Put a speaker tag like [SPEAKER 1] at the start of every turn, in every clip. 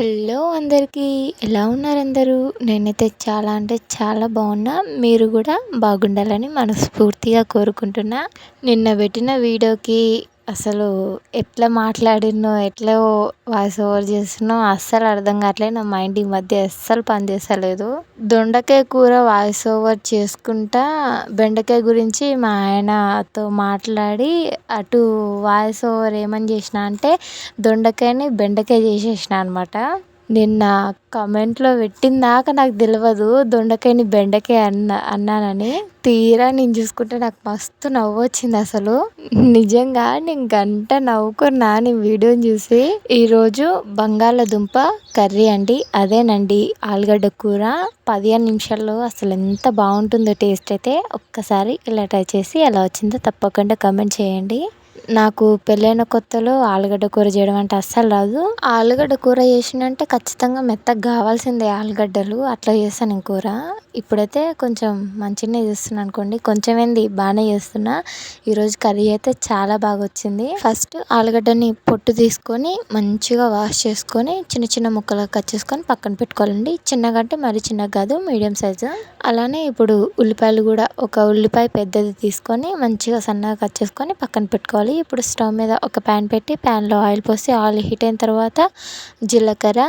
[SPEAKER 1] Hello అందరికీ. ఎలా ఉన్నారు అందరూ? నేనైతే చాలా అంటే చాలా బాగున్నా. మీరు కూడా బాగుండాలని మనస్ఫూర్తిగా కోరుకుంటున్నా. నిన్న పెట్టిన వీడియోకి అసలు ఎట్లా మాట్లాడినో, ఎట్లా వాయిస్ ఓవర్ చేస్తున్నో అస్సలు అర్థం కావట్లేదు. నా మైండ్ ఈ మధ్య అస్సలు పనిచేస్తలేదు. దొండకాయ కూర వాయిస్ ఓవర్ చేసుకుంటా బెండకాయ గురించి మా ఆయనతో మాట్లాడి అటు వాయిస్ ఓవర్ ఏమని చేసిన అంటే దొండకాయని బెండకాయ చేసేసిన అనమాట. నిన్న కామెంట్లో పెట్టిందాకా నాకు తెలియదు దొండకాయని బెండకాయ అన్నానని. తీరా నేను చూసుకుంటే నాకు మస్తు నవ్వు వచ్చింది అసలు. నిజంగా నేను గంట నవ్వుకున్నా నేను వీడియోని చూసి. ఈరోజు బంగాళదుంప కర్రీ అండి. అదేనండి ఆలుగడ్డ కూర. 15 నిమిషాల్లో అసలు ఎంత బాగుంటుందో టేస్ట్ అయితే. ఒక్కసారి ఇలా ట్రై చేసి ఎలా వచ్చిందో తప్పకుండా కామెంట్ చేయండి. నాకు పెళ్ళైన కొత్తలో ఆలుగడ్డ కూర చేయడం అంటే అస్సలు రాదు. ఆలుగడ్డ కూర చేసినంటే ఖచ్చితంగా మెత్తగా కావాల్సిందే ఆలుగడ్డలు. అట్లా చేస్తాను నేను కూర. ఇప్పుడైతే కొంచెం మంచిగానే చేస్తున్నాను అనుకోండి. కొంచెం ఏంది బాగానే చేస్తున్నా. ఈరోజు కర్రీ అయితే చాలా బాగా వచ్చింది. ఫస్ట్ ఆలుగడ్డని పొట్టు తీసుకొని మంచిగా వాష్ చేసుకొని చిన్న చిన్న ముక్కలుగా కట్ చేసుకొని పక్కన పెట్టుకోవాలండి. చిన్నగా అంటే మరీ చిన్నగా కాదు, మీడియం సైజు. అలానే ఇప్పుడు ఉల్లిపాయలు కూడా ఒక ఉల్లిపాయ పెద్దది తీసుకొని మంచిగా సన్నగా కట్ చేసుకొని పక్కన పెట్టుకోవాలి. ఇప్పుడు స్టవ్ మీద ఒక ప్యాన్ పెట్టి ప్యాన్లో ఆయిల్ పోసి ఆయిల్ హీట్ అయిన తర్వాత జీలకర్ర,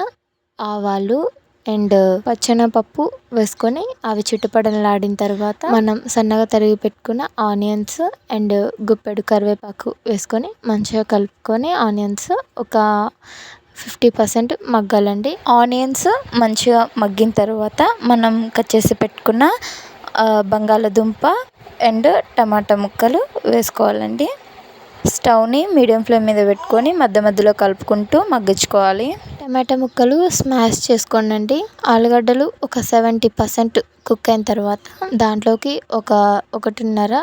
[SPEAKER 1] ఆవాలు అండ్ పచ్చెనపప్పు వేసుకొని అవి చిటపటలాడిన తర్వాత మనం సన్నగా తరిగి పెట్టుకున్న ఆనియన్స్ అండ్ గుప్పెడు కరివేపాకు వేసుకొని మంచిగా కలుపుకొని ఆనియన్స్ ఒక 50% మగ్గాలండి. ఆనియన్స్ మంచిగా మగ్గిన తర్వాత మనం కట్ చేసి పెట్టుకున్న బంగాళదుంప అండ్ టమాటా ముక్కలు వేసుకోవాలండి. స్టవ్ని మీడియం ఫ్లేమ్ మీద పెట్టుకొని మధ్య మధ్యలో కలుపుకుంటూ మగ్గించుకోవాలి. టమాటా ముక్కలు స్మాష్ చేసుకోండి. ఆలుగడ్డలు ఒక 70% కుక్ అయిన తర్వాత దాంట్లోకి 1.5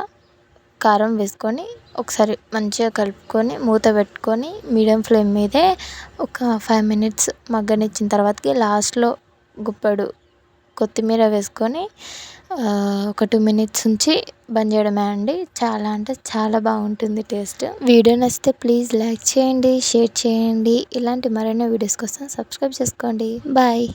[SPEAKER 1] కారం వేసుకొని ఒకసారి మంచిగా కలుపుకొని మూత పెట్టుకొని మీడియం ఫ్లేమ్ మీదే ఒక 5 మినిట్స్ మగ్గనిచ్చిన తర్వాతకి లాస్ట్లో గుప్పెడు కొత్తిమీర వేసుకొని ఒక 2 మినిట్స్ ఉంచి బంద్ చేయడమే అండి. చాలా అంటే చాలా బాగుంటుంది టేస్ట్. వీడియో నచ్చితే ప్లీజ్ లైక్ చేయండి, షేర్ చేయండి. ఇలాంటి మరిన్ని వీడియోస్ కోసం సబ్స్క్రైబ్ చేసుకోండి. బాయ్.